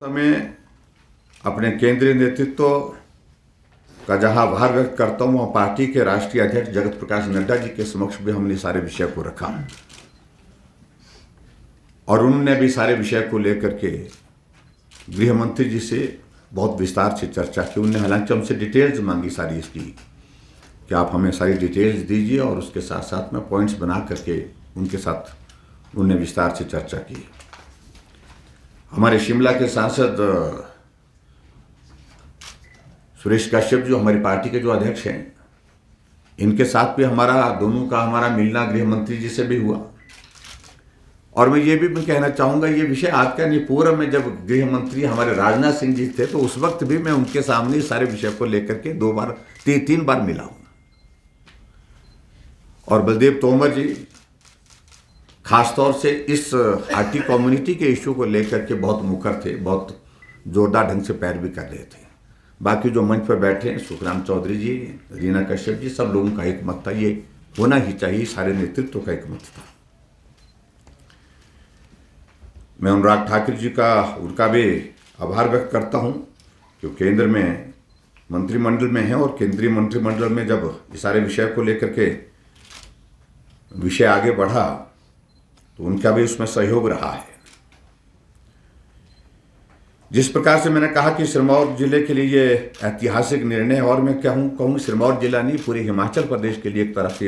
मैं अपने केंद्रीय नेतृत्व का जहां आभार व्यक्त करता हूं, वहां पार्टी के राष्ट्रीय अध्यक्ष जगत प्रकाश नड्डा जी के समक्ष भी हमने सारे विषय को रखा और उन्होंने भी सारे विषय को लेकर के गृह मंत्री जी से बहुत विस्तार से चर्चा की। उन्होंने हालांकि हमसे डिटेल्स मांगी सारी इसकी कि आप हमें सारी डिटेल्स दीजिए, और उसके साथ साथ में पॉइंट्स बना करके उनके साथ उन्होंने विस्तार से चर्चा की। हमारे शिमला के सांसद सुरेश कश्यप जो हमारी पार्टी के जो अध्यक्ष हैं, इनके साथ भी दोनों का हमारा मिलना गृह मंत्री जी से भी हुआ। और मैं ये भी कहना चाहूँगा, ये विषय आज का नहीं, पूर्व में जब गृह मंत्री हमारे राजनाथ सिंह जी थे तो उस वक्त भी मैं उनके सामने सारे विषय को लेकर के तीन बार मिला हूँ। और बलदेव तोमर जी खासतौर से इस हाटी कम्युनिटी के इश्यू को लेकर के बहुत मुखर थे, बहुत जोरदार ढंग से पैरवी कर रहे थे। बाकी जो मंच पर बैठे हैं, सुखराम चौधरी जी, रीना कश्यप जी, सब लोगों का एक मत था, ये होना ही चाहिए, सारे नेतृत्व का एक मत था। मैं अनुराग ठाकुर जी उनका भी आभार व्यक्त करता हूं कि केंद्र में मंत्रिमंडल में है, और केंद्रीय मंत्रिमंडल में जब इस सारे विषय को लेकर के विषय आगे बढ़ा तो उनका भी उसमें सहयोग रहा है। जिस प्रकार से मैंने कहा कि सिरमौर जिले के लिए ये ऐतिहासिक निर्णय है, और मैं कहूँ सिरमौर जिला नहीं, पूरे हिमाचल प्रदेश के लिए एक तरह से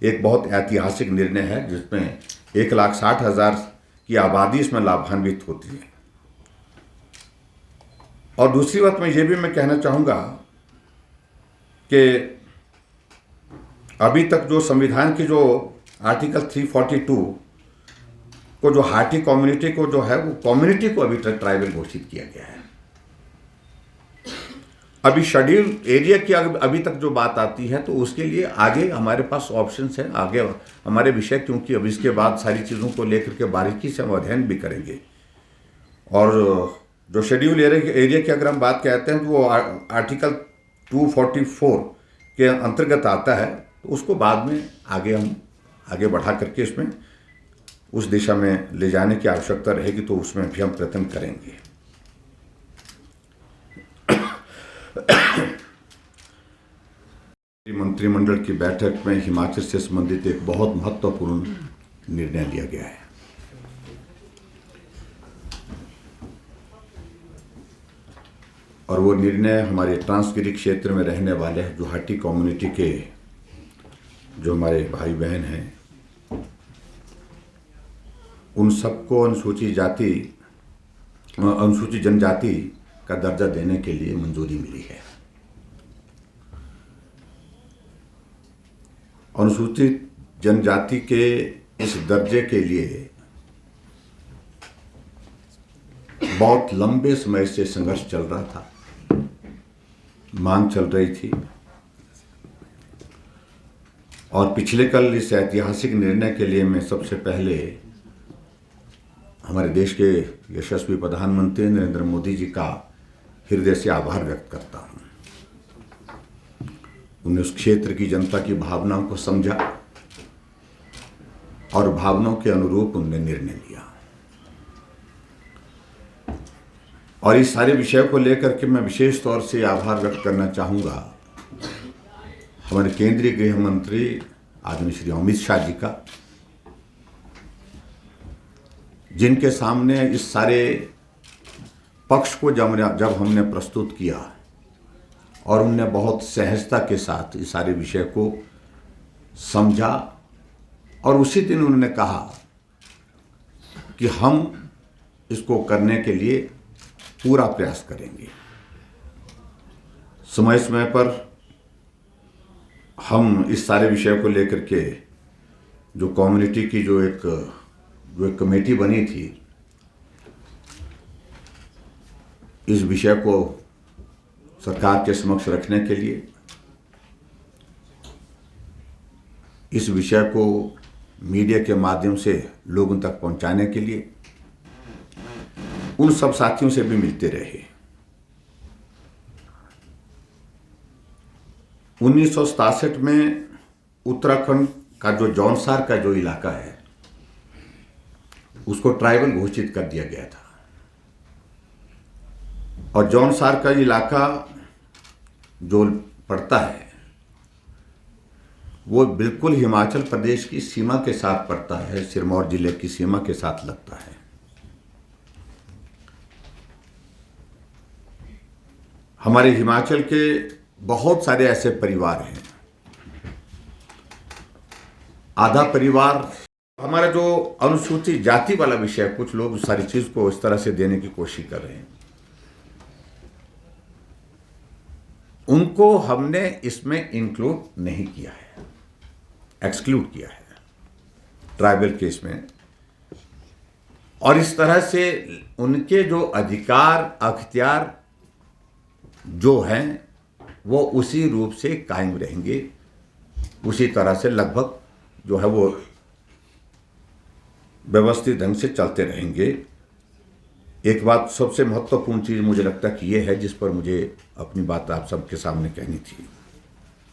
एक बहुत ऐतिहासिक निर्णय है, जिसमें 1,60,000 की आबादी इसमें लाभान्वित होती है। और दूसरी बात मैं ये भी कहना चाहूँगा कि अभी तक जो संविधान की जो आर्टिकल 342 को जो हाटी कम्युनिटी को जो है, वो कम्युनिटी को अभी तक ट्राइबल घोषित किया गया है। अभी शेड्यूल एरिया की अभी तक जो बात आती है तो उसके लिए आगे हमारे पास ऑप्शंस हैं, आगे हमारे विषय, क्योंकि अब इसके बाद सारी चीज़ों को लेकर के बारीकी से हम अध्ययन भी करेंगे। और जो शेड्यूल एरिया की अगर हम बात कहते हैं तो वो आर्टिकल 244 के अंतर्गत आता है, तो उसको बाद में हम आगे बढ़ा करके इसमें उस दिशा में ले जाने की आवश्यकता रहेगी, तो उसमें भी हम प्रयत्न करेंगे। मंत्रिमंडल की बैठक में हिमाचल से संबंधित एक बहुत महत्वपूर्ण निर्णय लिया गया है। और वो निर्णय हमारे ट्रांसगिरी क्षेत्र में रहने वाले जो हाटी कम्युनिटी के जो हमारे भाई बहन हैं, उन सबको अनुसूचित जनजाति का दर्जा देने के लिए मंजूरी मिली है। अनुसूचित जनजाति के इस दर्जे के लिए बहुत लंबे समय से संघर्ष चल रहा था, मांग चल रही थी, और पिछले कल इस ऐतिहासिक निर्णय के लिए मैं सबसे पहले हमारे देश के यशस्वी प्रधानमंत्री नरेंद्र मोदी जी का हृदय से आभार व्यक्त करता हूं। उन्होंने उस क्षेत्र की जनता की भावनाओं को समझा और भावनाओं के अनुरूप उन्होंने निर्णय लिया। और इस सारे विषय को लेकर के मैं विशेष तौर से आभार व्यक्त करना चाहूँगा हमारे केंद्रीय गृह मंत्री आदरणीय श्री अमित शाह जी का, जिनके सामने इस सारे पक्ष को जब हमने प्रस्तुत किया और उनने बहुत सहजता के साथ इस सारे विषय को समझा, और उसी दिन उन्होंने कहा कि हम इसको करने के लिए पूरा प्रयास करेंगे। समय समय पर हम इस सारे विषय को लेकर के जो कम्युनिटी की जो एक कमेटी बनी थी, इस विषय को सरकार के समक्ष रखने के लिए, इस विषय को मीडिया के माध्यम से लोगों तक पहुंचाने के लिए उन सब साथियों से भी मिलते रहे। 1967 में उत्तराखंड का जो जौनसार का जो इलाका है, उसको ट्राइबल घोषित कर दिया गया था। और जौनसार का इलाका जो पड़ता है वो बिल्कुल हिमाचल प्रदेश की सीमा के साथ पड़ता है, सिरमौर जिले की सीमा के साथ लगता है। हमारे हिमाचल के बहुत सारे ऐसे परिवार हैं, आधा परिवार हमारा जो अनुसूचित जाति वाला विषय, कुछ लोग सारी चीज को इस तरह से देने की कोशिश कर रहे हैं, उनको हमने इसमें इंक्लूड नहीं किया है, एक्सक्लूड किया है ट्राइबल केस में। और इस तरह से उनके जो अधिकार अख्तियार जो हैं वो उसी रूप से कायम रहेंगे, उसी तरह से लगभग जो है वो व्यवस्थित ढंग से चलते रहेंगे। एक बात सबसे महत्वपूर्ण चीज मुझे लगता है कि ये है जिस पर मुझे अपनी बात आप सबके सामने कहनी थी,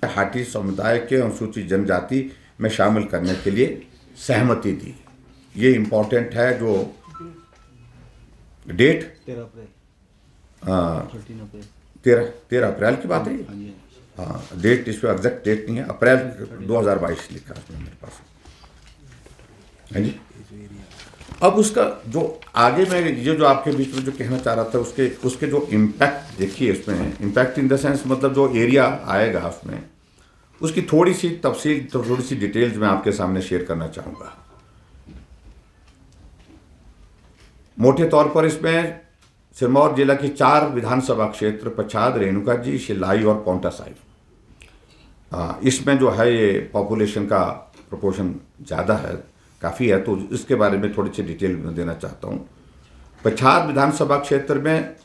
हाटी समुदाय के अनुसूचित जनजाति में शामिल करने के लिए सहमति दी। ये इम्पोर्टेंट है। जो डेट 13 अप्रैल की बात है। हाँ, डेट इस पर एग्जैक्ट डेट नहीं है, अप्रैल 2022 लिखा है उसमें मेरे पास, है जी। अब उसका जो आगे मैं ये जो आपके बीच में जो कहना चाह रहा था उसके जो इम्पैक्ट देखिए, इसमें इम्पैक्ट इन द सेंस मतलब जो एरिया आएगा उसमें, उसकी थोड़ी सी तफसील, थोड़ी सी डिटेल्स मैं आपके सामने शेयर करना चाहूँगा। मोटे तौर पर इसमें सिरमौर जिला की 4 विधानसभा क्षेत्र पच्छाद, रेणुका जी, शिलाई और पांवटा साहिब, इसमें जो है ये पॉपुलेशन का प्रोपोर्शन ज़्यादा है, काफ़ी है, तो इसके बारे में थोड़ी सी डिटेल में देना चाहता हूँ। पच्छाद विधानसभा क्षेत्र में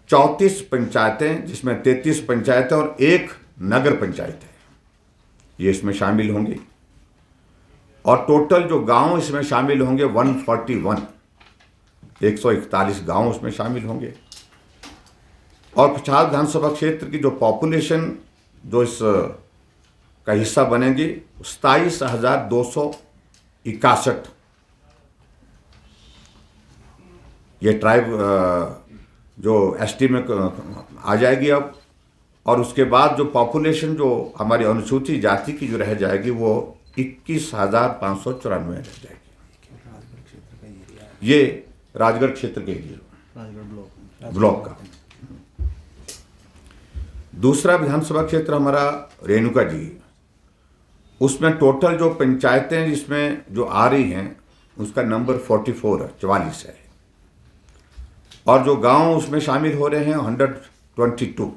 34 पंचायतें, जिसमें 33 पंचायतें और 1 नगर पंचायत है, ये इसमें शामिल होंगी। और टोटल जो गांव इसमें शामिल होंगे 141 गांव उसमें शामिल होंगे। और पच्छाद विधानसभा क्षेत्र की जो पॉपुलेशन जो इस का हिस्सा बनेगी 27,261 ये ट्राइब जो एसटी में आ जाएगी अब। और उसके बाद जो पॉपुलेशन जो हमारी अनुसूचित जाति की जो रह जाएगी वो 21,594 रह जाएगी। ये राजगढ़ क्षेत्र के एरिया, ब्लॉक का। दूसरा विधानसभा क्षेत्र हमारा रेणुका जी, उसमें टोटल जो पंचायतें जिसमें जो आ रही हैं उसका नंबर 44 है। और जो गांव उसमें शामिल हो रहे हैं 122।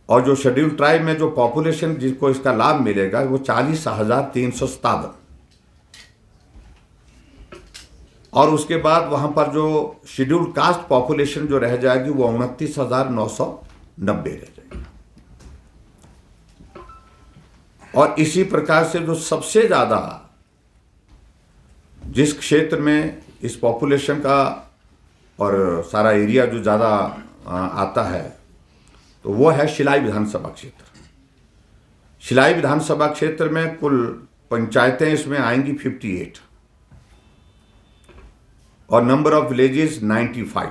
और जो शेड्यूल ट्राइब में जो पॉपुलेशन जिसको इसका लाभ मिलेगा वो 40,357। और उसके बाद वहां पर जो शेड्यूल कास्ट पॉपुलेशन जो रह जाएगी वो 29,990 रह जाएगी। और इसी प्रकार से जो सबसे ज्यादा जिस क्षेत्र में इस पॉपुलेशन का और सारा एरिया जो ज्यादा आता है तो वो है शिलाई विधानसभा क्षेत्र। शिलाई विधानसभा क्षेत्र में कुल पंचायतें इसमें आएंगी 58 और नंबर ऑफ विलेजेस 95।